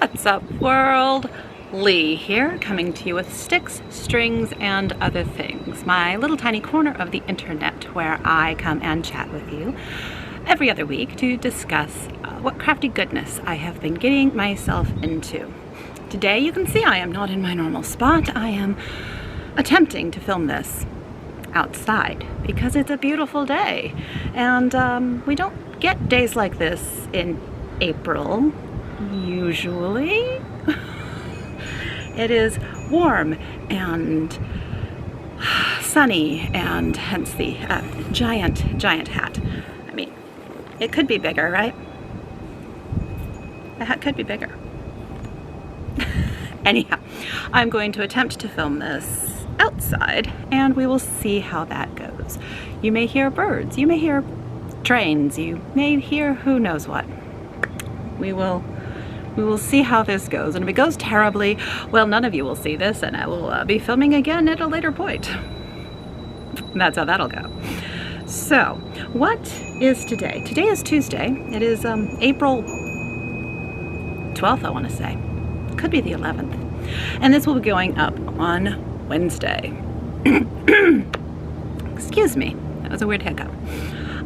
What's up, world? Lee here, coming to you with sticks, strings, and other things. My little tiny corner of the internet where I come and chat with you every other week to discuss what crafty goodness I have been getting myself into. Today, you can see I am not in my normal spot. I am attempting to film this outside because it's a beautiful day. And we don't get days like this in April, usually. It is warm and sunny, and hence the giant hat. I mean, it could be bigger, right? The hat could be bigger. Anyhow, I'm going to attempt to film this outside, and we will see how that goes. You may hear birds, you may hear trains, you may hear who knows what. We will see how this goes, and if it goes terribly, well, none of you will see this, and I will be filming again at a later point. That's how that'll go. So, what is today? Today is Tuesday. It is April 12th, I want to say. Could be the 11th. And this will be going up on Wednesday. Excuse me, that was a weird hiccup.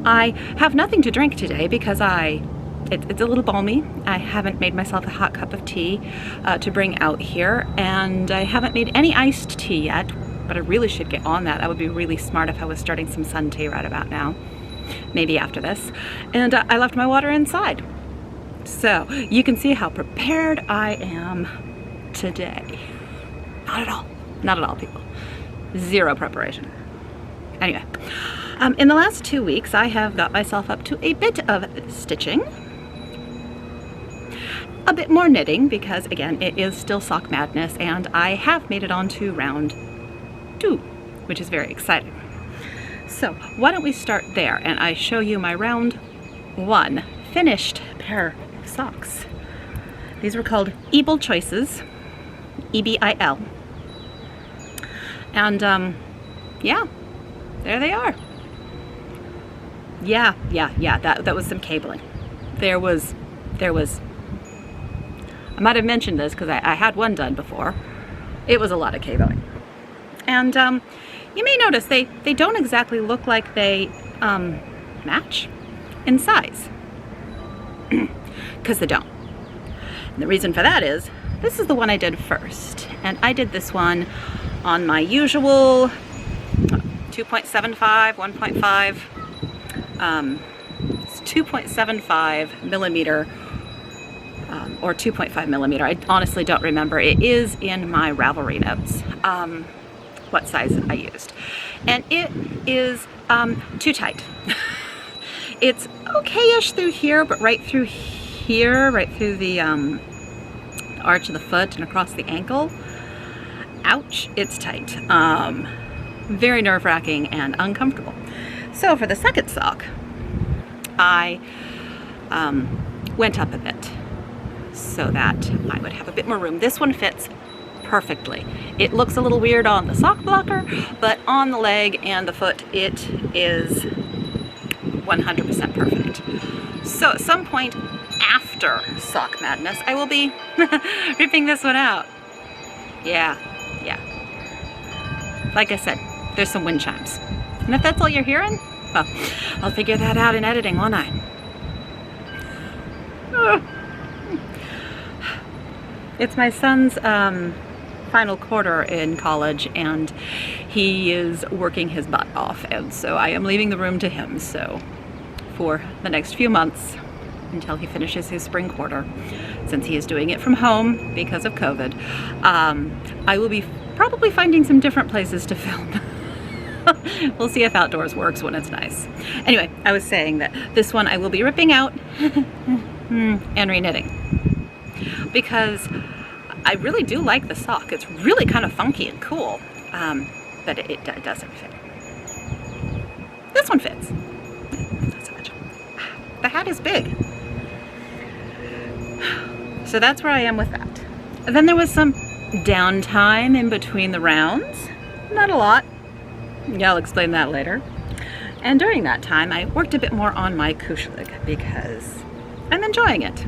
I have nothing to drink today because it's a little balmy. I haven't made myself a hot cup of tea to bring out here, and I haven't made any iced tea yet, but I really should get on that. That would be really smart if I was starting some sun tea right about now, maybe after this. And I left my water inside. So you can see how prepared I am today. Not at all, people. Zero preparation. Anyway, in the last 2 weeks, I have got myself up to a bit of stitching. A bit more knitting because, again, it is still sock madness, and I have made it on to round 2, which is very exciting. So why don't we start there, and I show you my round 1 finished pair of socks. These were called Ebil Choices, E-B-I-L. And yeah, there they are. Yeah, that was some cabling. There was I might have mentioned this because I had one done before. It was a lot of cabling. And you may notice they don't exactly look like they match in size. Because they don't. And the reason for that is, this is the one I did first. And I did this one on my usual 2.75, 1.5, it's 2.75 millimeter or 2.5 millimeter. I honestly don't remember. It is in my Ravelry notes what size I used. And it is too tight. It's okay-ish through here, but right through here, right through the arch of the foot and across the ankle, ouch, it's tight. Very nerve-wracking and uncomfortable. So for the second sock, I went up a bit so that I would have a bit more room. This one fits perfectly. It looks a little weird on the sock blocker, but on the leg and the foot, it is 100% perfect. So at some point after Sock Madness, I will be ripping this one out. Yeah. Like I said, there's some wind chimes. And if that's all you're hearing, well, I'll figure that out in editing, won't I? It's my son's final quarter in college, and he is working his butt off, and so I am leaving the room to him. So for the next few months, until he finishes his spring quarter, since he is doing it from home because of COVID, I will be probably finding some different places to film. We'll see if outdoors works when it's nice. Anyway, I was saying that this one I will be ripping out and re-knitting because I really do like the sock. It's really kind of funky and cool, but it doesn't fit. This one fits. Not so much. The hat is big. So that's where I am with that. And then there was some downtime in between the rounds. Not a lot. Yeah, I'll explain that later. And during that time, I worked a bit more on my kushlig because I'm enjoying it.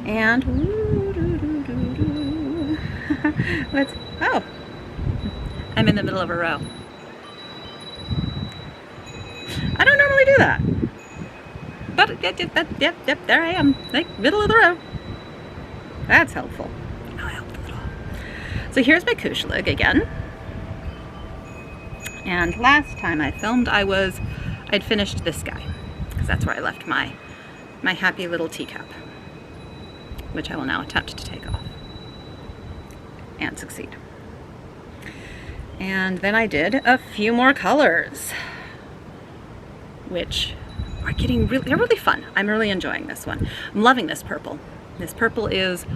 And let's, oh, I'm in the middle of a row. I don't normally do that. But yep, there I am, like middle of the row. That's helpful. No help at all. So here's my Kushlig again. And last time I filmed, I'd finished this guy, because that's where I left my happy little teacup, which I will now attempt to take off and succeed. And then I did a few more colors, which are they're really fun. I'm really enjoying this one. I'm loving this purple. This purple is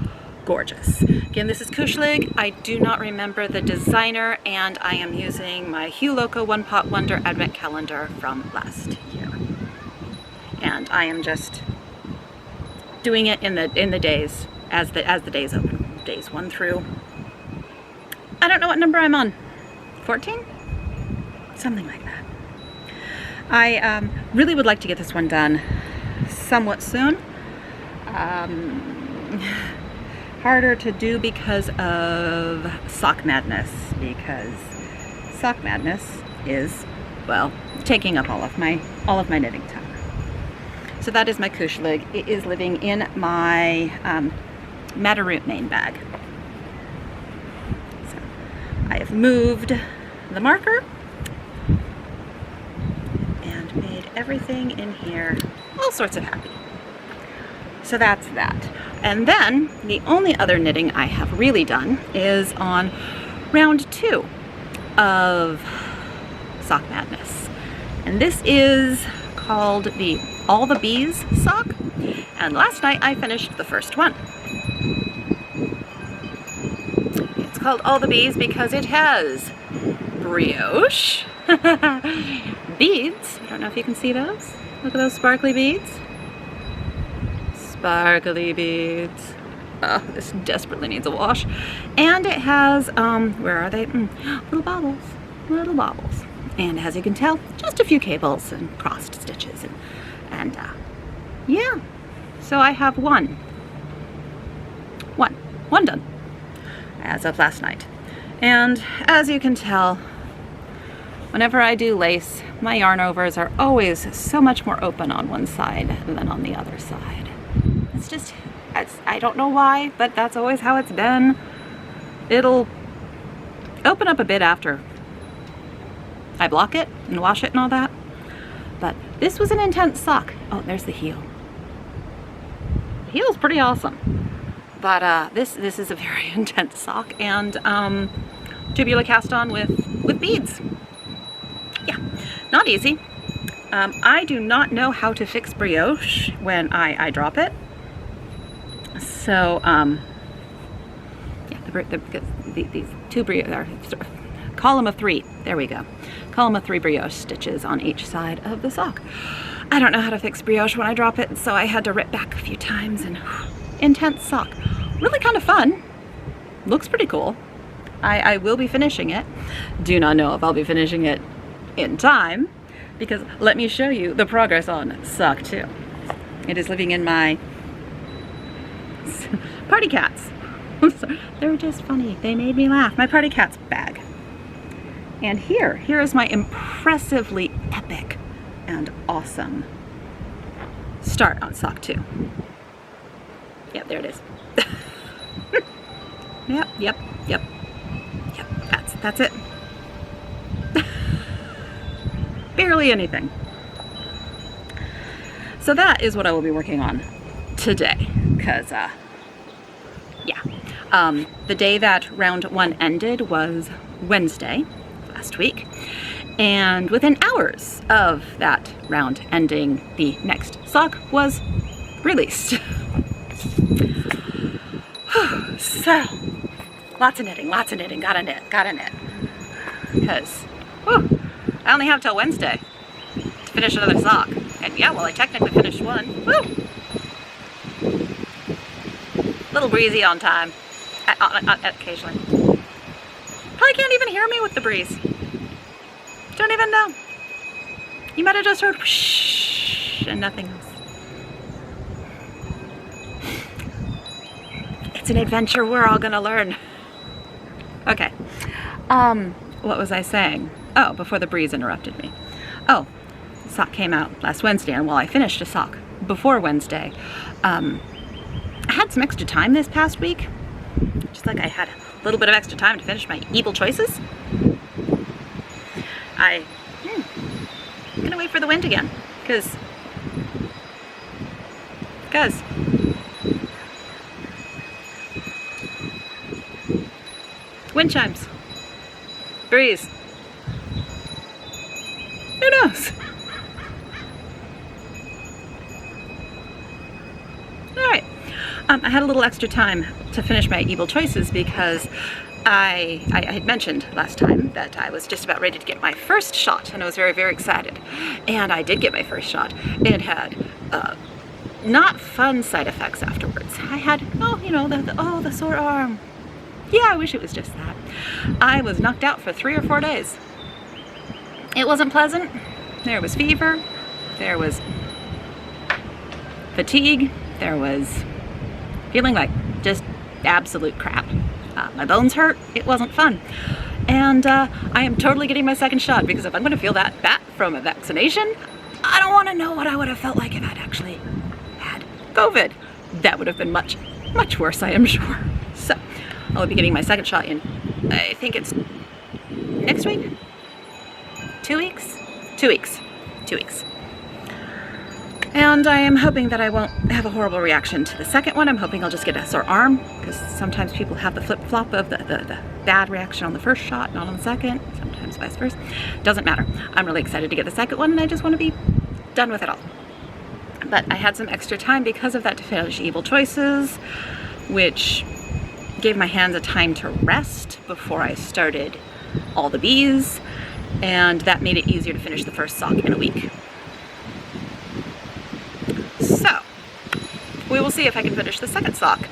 gorgeous. Again, this is Kushlig. I do not remember the designer, and I am using my Hue Loco One Pot Wonder Advent Calendar from last year. And I am just doing it in the days as the days open. Days 1 through, I don't know what number I'm on. 14? Something like that. I really would like to get this one done somewhat soon. Harder to do because of Sock Madness, because Sock Madness is, well, taking up all of my knitting time. So that is my Kushlig. It is living in my Matterroot main bag. So I have moved the marker and made everything in here all sorts of happy. So that's that. And then the only other knitting I have really done is on round 2 of Sock Madness. And this is called the All the Bees sock. And last night I finished the first one. It's called All the Bees because it has brioche beads. I don't know if you can see those. Look at those sparkly beads. Sparkly beads. Oh, this desperately needs a wash. And it has, where are they? Little bobbles. Little bobbles. And as you can tell, just a few cables and crossed stitches. And yeah. So I have one done as of last night. And as you can tell, whenever I do lace, my yarn overs are always so much more open on one side than on the other side. It's just, I don't know why, but that's always how it's been. It'll open up a bit after I block it and wash it and all that. But this was an intense sock. Oh, there's the heel. The heel's pretty awesome. But this is a very intense sock, and tubular cast on with beads. Yeah, not easy. I do not know how to fix brioche when I drop it. So, yeah, these two brioche, column of 3, there we go. Column of 3 brioche stitches on each side of the sock. I don't know how to fix brioche when I drop it, so I had to rip back a few times, and intense sock. Really kind of fun. Looks pretty cool. I will be finishing it. Do not know if I'll be finishing it in time, because let me show you the progress on sock 2. It is living in my Party Cats. They're just funny. They made me laugh. My Party Cats bag. And here is my impressively epic and awesome start on sock 2. Yep, there it is. Yep. That's it. Barely anything. So that is what I will be working on today, because yeah, the day that round 1 ended was Wednesday last week, and within hours of that round ending, the next sock was released. So lots of knitting, gotta knit, because I only have till Wednesday to finish another sock. And yeah, well, I technically finished one. Woo! Little breezy on time, occasionally. Probably can't even hear me with the breeze. Don't even know. You might have just heard whoosh and nothing else. It's an adventure we're all gonna learn. Okay. What was I saying? Oh, before the breeze interrupted me. Oh, the sock came out last Wednesday, and while I finished a sock before Wednesday, I had some extra time this past week. Just like I had a little bit of extra time to finish my Evil Choices. I'm gonna wait for the wind again, because wind chimes, breeze, who knows? All right, I had a little extra time to finish my Evil Choices because I had mentioned last time that I was just about ready to get my first shot, and I was very, very excited. And I did get my first shot. It had not fun side effects afterwards. I had, the sore arm. Yeah, I wish it was just that. I was knocked out for 3 or 4 days. It wasn't pleasant. There was fever. There was fatigue. There was feeling like just absolute crap. My bones hurt. It wasn't fun. And I am totally getting my second shot, because if I'm going to feel that from a vaccination, I don't want to know what I would have felt like if I'd actually had COVID. That would have been much, much worse, I am sure. So I'll be getting my second shot in, I think it's next week? 2 weeks? 2 weeks. 2 weeks. And I am hoping that I won't have a horrible reaction to the second one. I'm hoping I'll just get a sore arm, because sometimes people have the flip-flop of the bad reaction on the first shot, not on the second, sometimes vice versa. Doesn't matter. I'm really excited to get the second one, and I just want to be done with it all. But I had some extra time because of that to finish Evil Choices, which gave my hands a time to rest before I started All the Bees, and that made it easier to finish the first sock in a week. So, we will see if I can finish the second sock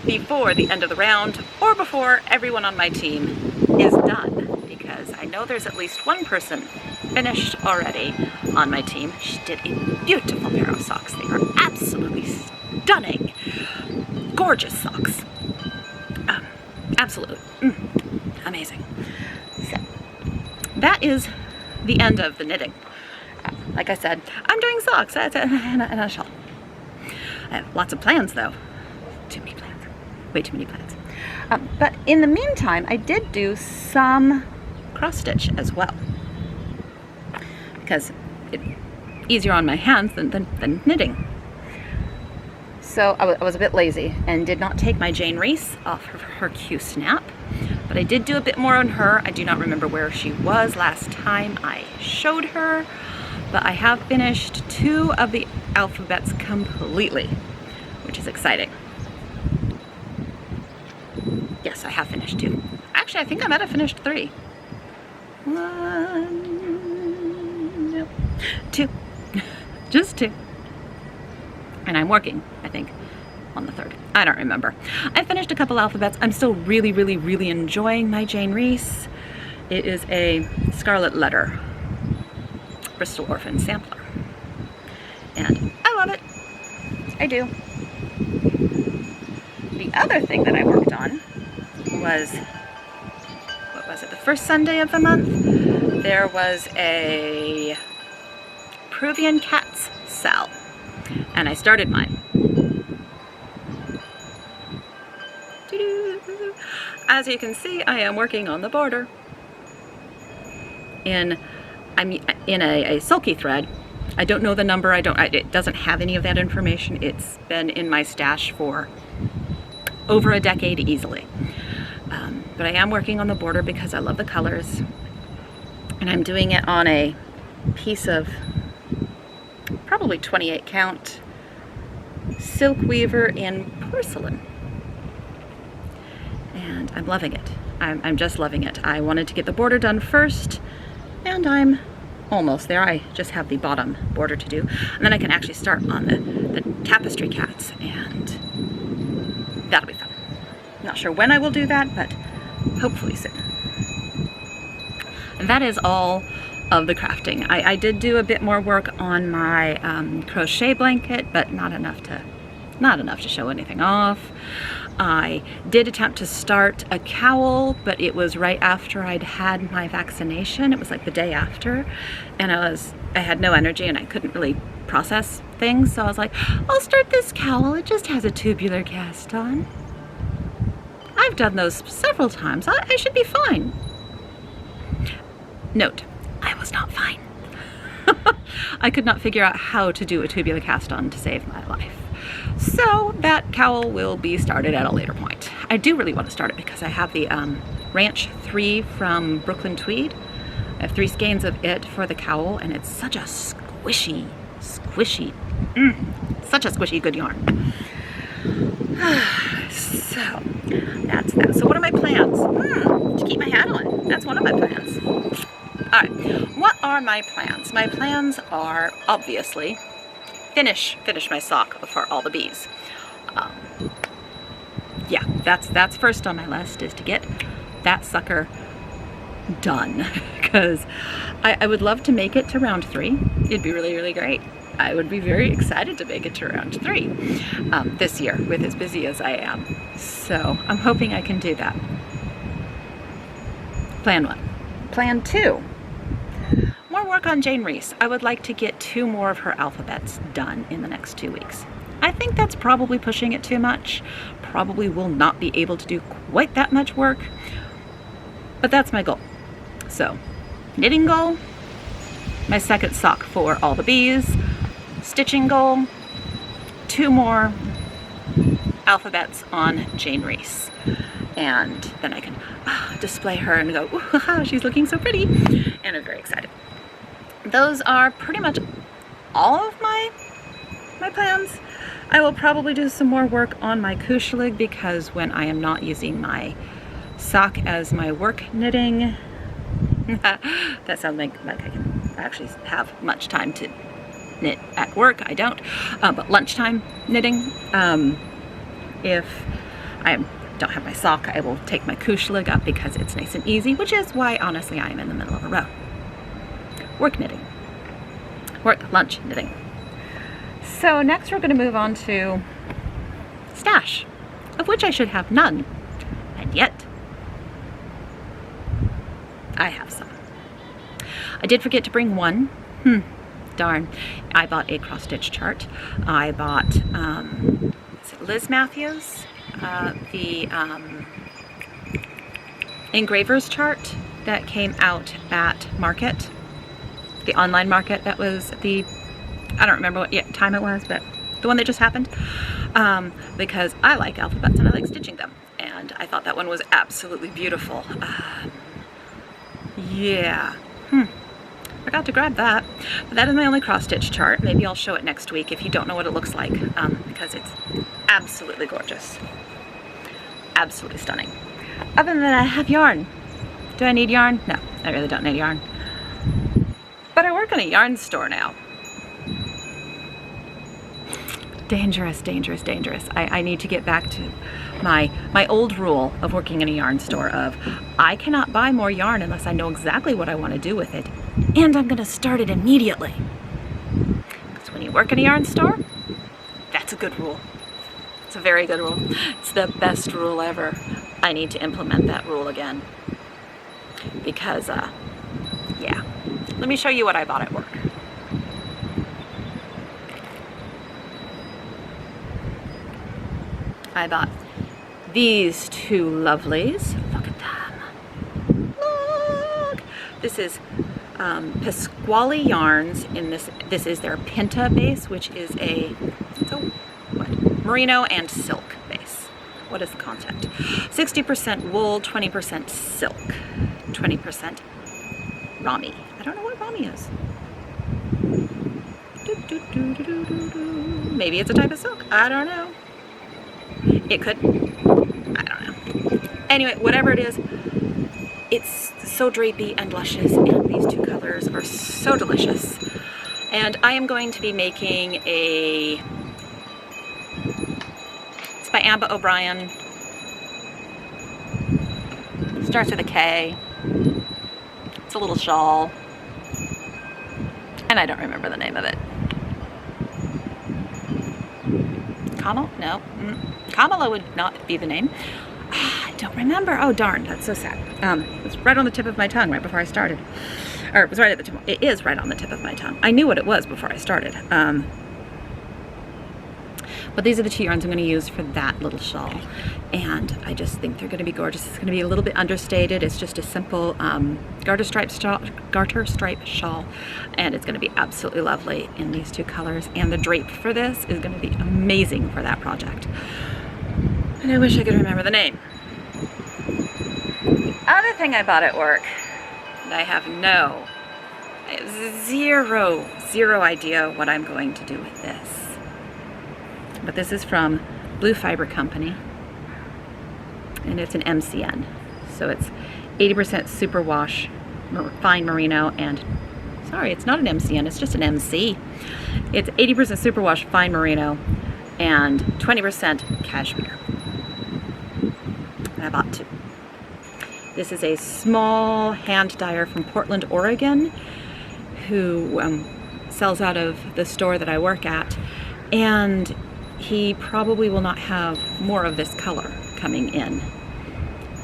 before the end of the round, or before everyone on my team is done, because I know there's at least one person finished already on my team. She did a beautiful pair of socks. They are absolutely stunning, gorgeous socks. Absolutely amazing. So, that is the end of the knitting. Like I said, I'm doing socks in a shawl. I have lots of plans, though. Too many plans. Way too many plans. But in the meantime, I did do some cross stitch as well, because it's easier on my hands than knitting. So I was a bit lazy and did not take my Jane Reese off of her Q-snap, but I did do a bit more on her. I do not remember where she was last time I showed her, but I have finished 2 of the alphabets completely, which is exciting. Yes, I have finished 2. Actually, I think I might have finished 3. 1, no, 2, just 2. And I'm working, I think, on the 3rd. I don't remember. I finished a couple alphabets. I'm still really, really, really enjoying my Jane Reese. It is a Scarlet Letter Bristol Orphan sampler, and I love it. I do. The other thing that I worked on was, what was it, the first Sunday of the month? There was a Peruvian Cats sale, and I started mine. As you can see, I am working on the border. I'm in a sulky thread. I don't know the number. It doesn't have any of that information. It's been in my stash for over a decade easily. But I am working on the border because I love the colors, and I'm doing it on a piece of probably 28 count silk weaver in porcelain, and I'm loving it. I'm just loving it. I wanted to get the border done first, and I'm almost there. I just have the bottom border to do, and then I can actually start on the tapestry cats, and that'll be fun. Not sure when I will do that, but hopefully soon. And that is all of the crafting. I did do a bit more work on my crochet blanket, but not enough to not enough to show anything off. I did attempt to start a cowl, but it was right after I'd had my vaccination. It was like the day after, and I had no energy and I couldn't really process things, so I was like, I'll start this cowl. It just has a tubular cast on. I've done those several times. I should be fine. Note, I was not fine. I could not figure out how to do a tubular cast on to save my life. So that cowl will be started at a later point. I do really want to start it because I have the Ranch 3 from Brooklyn Tweed. I have 3 skeins of it for the cowl, and it's such a squishy, such a squishy good yarn. So that's that. So what are my plans? To keep my hat on. That's one of my plans. All right, what are my plans? My plans are obviously finish my sock for all the bees. Yeah, that's first on my list, is to get that sucker done, because I would love to make it to round 3. It'd be really, really great. I would be very excited to make it to round 3 this year, with as busy as I am. So I'm hoping I can do that. Plan 1. Plan 2. More work on Jane Reese. I would like to get 2 more of her alphabets done in the next 2 weeks. I think that's probably pushing it too much. Probably will not be able to do quite that much work, but that's my goal. So, knitting goal, my second sock for all the bees, stitching goal, 2 more alphabets on Jane Reese. And then I can display her and go, ooh, she's looking so pretty. And I'm very excited. Those are pretty much all of my plans. I will probably do some more work on my Kushelig, because when I am not using my sock as my work knitting, that sounds like I can actually have much time to knit at work. I don't, but lunchtime knitting. If I don't have my sock, I will take my Kushelig up because it's nice and easy, which is why honestly I am in the middle of a row. Work knitting. Work, lunch knitting. So next we're going to move on to stash, of which I should have none, and yet I have some. I did forget to bring one. Darn. I bought a cross stitch chart. I bought is it Liz Matthews, the engraver's chart that came out at Market, the online market that was the, I don't remember what time it was, but the one that just happened, because I like alphabets and I like stitching them, and I thought that one was absolutely beautiful. Yeah, forgot to grab that. But that is my only cross-stitch chart. Maybe I'll show it next week if you don't know what it looks like, because it's absolutely gorgeous. Absolutely stunning. Other than that, I have yarn. Do I need yarn? No, I really don't need yarn. But I work in a yarn store now. Dangerous, dangerous, dangerous. I need to get back to my old rule of working in a yarn store of, I cannot buy more yarn unless I know exactly what I want to do with it, and I'm going to start it immediately. Because when you work in a yarn store, that's a good rule. It's a very good rule. It's the best rule ever. I need to implement that rule again. Because, yeah. Let me show you what I bought at work. I bought these 2 lovelies. Look at them. Look! This is Pasquale Yarns in this is their Pinta base, which is merino and silk base. What is the content? 60% wool, 20% silk, 20% Rami. I don't know what Rami is. Maybe it's a type of silk. I don't know. It could. I don't know. Anyway, whatever it is, it's so drapey and luscious, and these 2 colors are so delicious. And I am going to be making it's by Amba O'Brien. Starts with a K. It's a little shawl. And I don't remember the name of it. Kamala? No. Kamala would not be the name. I don't remember. Oh, darn. That's so sad. It was right on the tip of my tongue right before I started. Or it was right at the tip. It is right on the tip of my tongue. I knew what it was before I started. But these are the 2 yarns I'm going to use for that little shawl. And I just think they're going to be gorgeous. It's going to be a little bit understated. It's just a simple garter stripe shawl. And it's going to be absolutely lovely in these 2 colors. And the drape for this is going to be amazing for that project. And I wish I could remember the name. The other thing I bought at work, and I have zero idea what I'm going to do with this. But this is from Blue Fiber Company, and it's an MCN. So it's 80% superwash fine merino, and sorry, it's not an MCN, it's just an MC. It's 80% superwash fine merino and 20% cashmere. And I bought 2. This is a small hand dyer from Portland, Oregon, who sells out of the store that I work at, and he probably will not have more of this color coming in,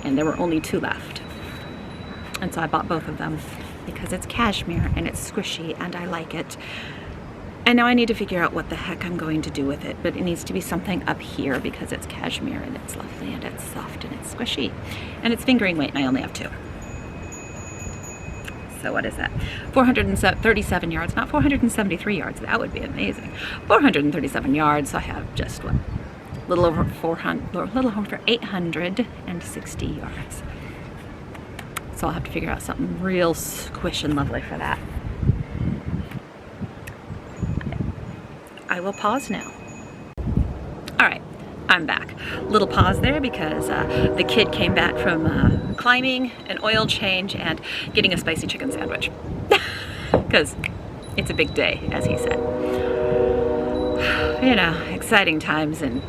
and there were only 2 left, and so I bought both of them because it's cashmere and it's squishy and I like it. And now I need to figure out what the heck I'm going to do with it, but it needs to be something up here because it's cashmere and it's lovely and it's soft and it's squishy and it's fingering weight, and I only have 2. So what is that? 437 yards, not 473 yards. That would be amazing. 437 yards. So I have just what? A little over 860 yards. So I'll have to figure out something real squish and lovely for that. I will pause now. All right. I'm back. Little pause there because the kid came back from climbing, an oil change, and getting a spicy chicken sandwich. Because it's a big day, as he said. You know, exciting times in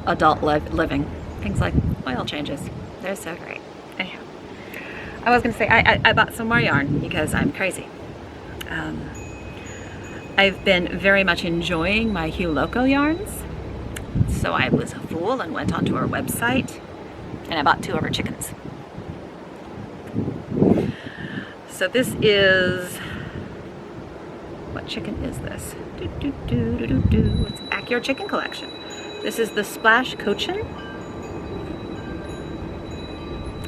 adult living. Things like oil changes. They're so great. Anyhow, I was going to say I bought some more yarn because I'm crazy. I've been very much enjoying my Hue Loco yarns. So I was a fool and went onto her website and I bought 2 of her chickens. So this is, what chicken is this? It's a Backyard Chicken Collection. This is the Splash Cochin.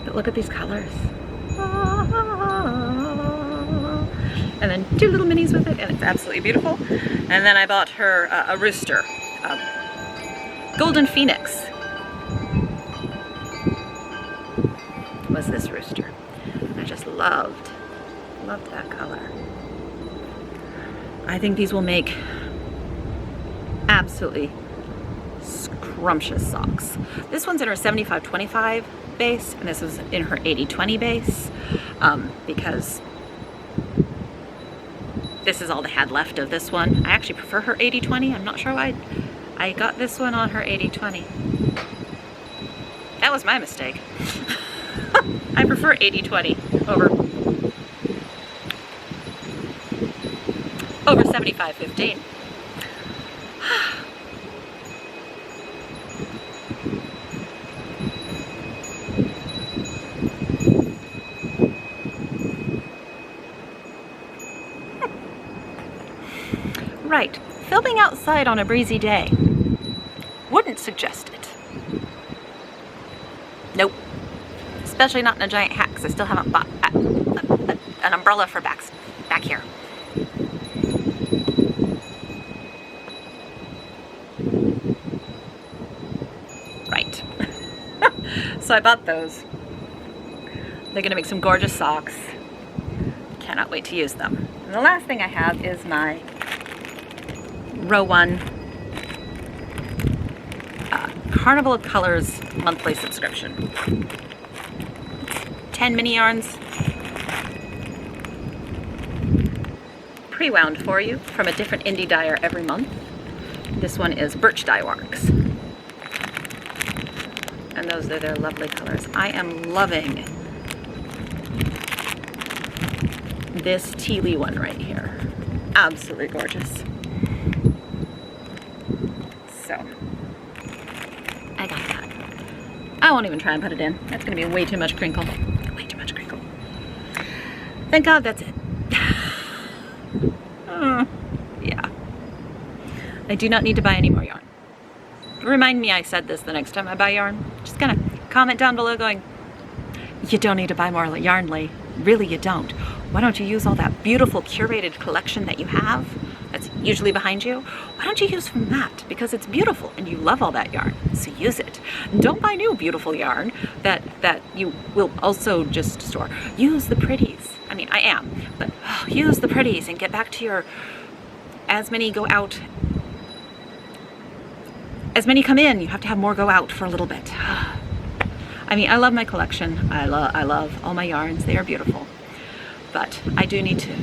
But look at these colors. And then 2 little minis with it, and it's absolutely beautiful. And then I bought her a rooster. Golden Phoenix was this rooster. I just loved that color. I think these will make absolutely scrumptious socks. This one's in her 75-25 base, and this was in her 80-20 base, because this is all they had left of this one. I actually prefer her 80-20. I'm not sure why I got this one on her 80-20. That was my mistake. I prefer 80-20 over 75-15. Right, filming outside on a breezy day. Wouldn't suggest it. Nope. Especially not in a giant hat, because I still haven't bought an umbrella for back here. Right. So I bought those. They're going to make some gorgeous socks. Cannot wait to use them. And the last thing I have is my Row 1 Carnival of Colors monthly subscription. 10 mini yarns pre-wound for you from a different indie dyer every month. This one is Birch Dye Works. And those are their lovely colors. I am loving this tealy one right here. Absolutely gorgeous. So I won't even try and put it in. That's gonna be way too much crinkle. Way too much crinkle. Thank God that's it. Yeah. I do not need to buy any more yarn. Remind me I said this the next time I buy yarn. Just gonna comment down below going, you don't need to buy more yarn, Lee. Really, you don't. Why don't you use all that beautiful curated collection that you have that's usually behind you? Why don't you use from that? Because it's beautiful and you love all that yarn, so use it. Don't buy new beautiful yarn that you will also just store. Use the pretties. I mean, I am, but use the pretties and get back to your, as many go out, as many come in, you have to have more go out for a little bit. I mean, I love my collection. I love all my yarns. They are beautiful. But I do need to.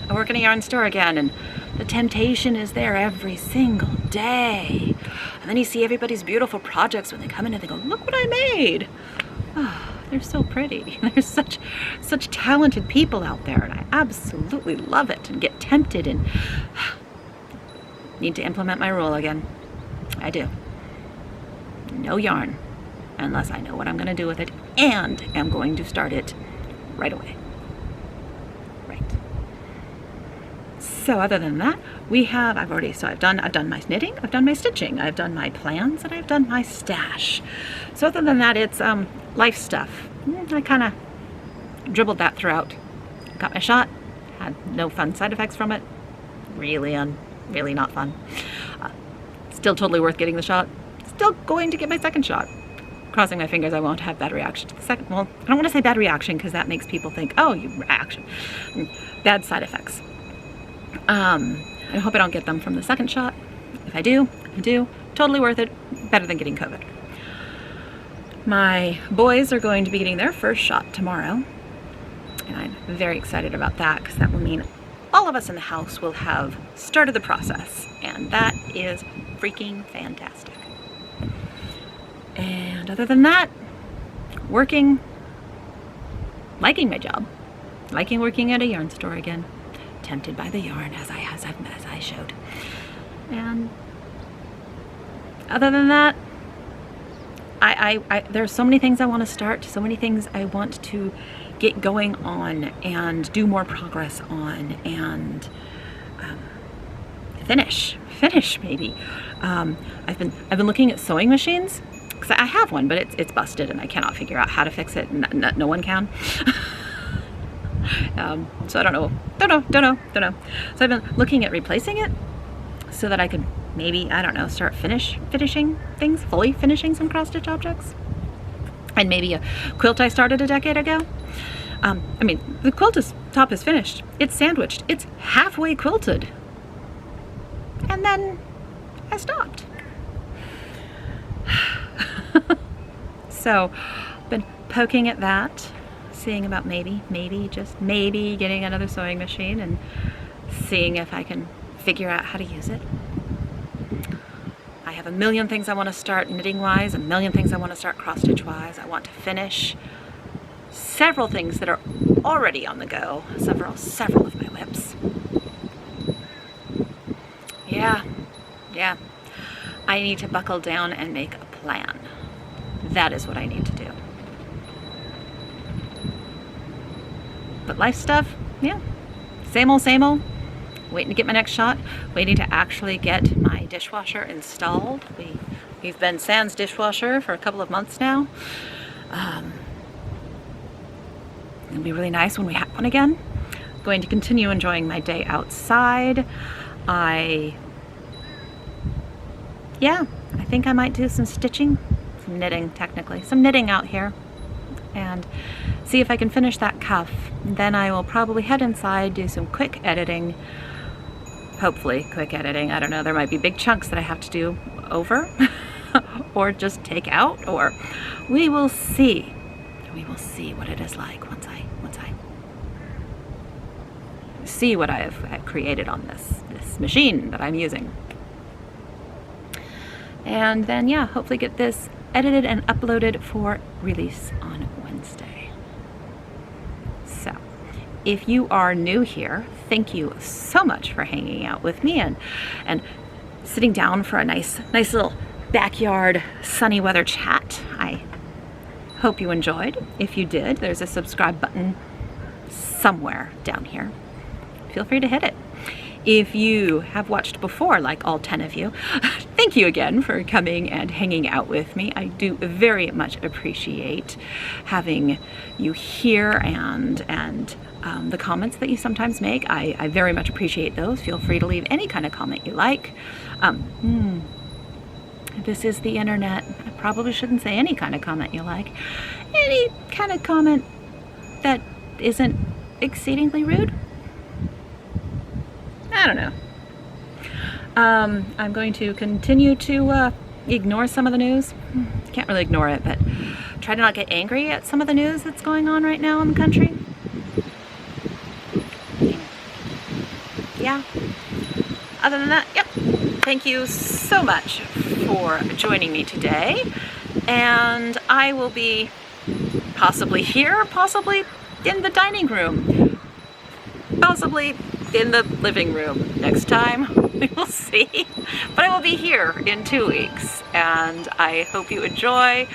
I work in a yarn store again, and the temptation is there every single day. And then you see everybody's beautiful projects when they come in and they go, look what I made. Oh, they're so pretty. There's such talented people out there, and I absolutely love it and get tempted and need to implement my rule again. I do. No yarn unless I know what I'm going to do with it and am going to start it right away. Right. So other than that, I've done my knitting, I've done my stitching, I've done my plans, and I've done my stash. So other than that, it's life stuff. I kind of dribbled that throughout. Got my shot, had no fun side effects from it. Really not fun. Still totally worth getting the shot. Still going to get my second shot. Crossing my fingers I won't have bad reaction to the second. Well, I don't want to say bad reaction because that makes people think, oh, you reaction. Bad side effects. I hope I don't get them from the second shot. If I do, totally worth it. Better than getting COVID. My boys are going to be getting their first shot tomorrow. And I'm very excited about that because that will mean all of us in the house will have started the process. And that is freaking fantastic. And other than that, working, liking my job, liking working at a yarn store again, tempted by the yarn as I showed. And other than that, there's so many things I want to start, so many things I want to get going on and do more progress on and finish maybe. I've been looking at sewing machines because I have one, but it's busted and I cannot figure out how to fix it. No one can. So I don't know. So I've been looking at replacing it so that I could maybe, I don't know, start finishing things, fully finishing some cross stitch objects. And maybe a quilt I started a decade ago. I mean, the quilt top is finished. It's sandwiched. It's halfway quilted. And then I stopped. So, been poking at that, seeing about maybe getting another sewing machine and seeing if I can figure out how to use it. I have a million things I want to start knitting-wise, a million things I want to start cross-stitch-wise. I want to finish several things that are already on the go, several of my whips. Yeah. I need to buckle down and make a plan. That is what I need to do. But life stuff, yeah, same old. Waiting to get my next shot, waiting to actually get my dishwasher installed. We've been sans dishwasher for a couple of months now. It'll be really nice when we have one again. Going to continue enjoying my day outside. I think I might do some stitching, some knitting technically, some knitting out here, and see if I can finish that cuff. Then I will probably head inside, do some quick editing. Hopefully quick editing. I don't know, there might be big chunks that I have to do over or just take out, or we will see. We will see what it is like once I see what I've created on this machine that I'm using. And then, yeah, hopefully get this edited and uploaded for release on Wednesday. So, if you are new here, thank you so much for hanging out with me and sitting down for a nice little backyard sunny weather chat. I hope you enjoyed. If you did, there's a subscribe button somewhere down here. Feel free to hit it. If you have watched before, like all 10 of you, thank you again for coming and hanging out with me. I do very much appreciate having you here and the comments that you sometimes make. I very much appreciate those. Feel free to leave any kind of comment you like. This is the internet. I probably shouldn't say any kind of comment you like. Any kind of comment that isn't exceedingly rude. I don't know. I'm going to continue to ignore some of the news. Can't really ignore it, but try to not get angry at some of the news that's going on right now in the country. Yeah. Other than that, yep. Thank you so much for joining me today. And I will be possibly here, possibly in the dining room, possibly in the living room next time. We will see. But I will be here in 2 weeks, and I hope you enjoy,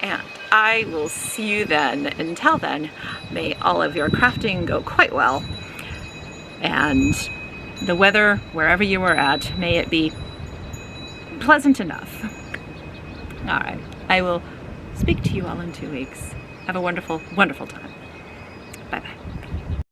and I will see you then. Until then, may all of your crafting go quite well, and the weather, wherever you are at, may it be pleasant enough. All right, I will speak to you all in 2 weeks. Have a wonderful, wonderful time. Bye-bye.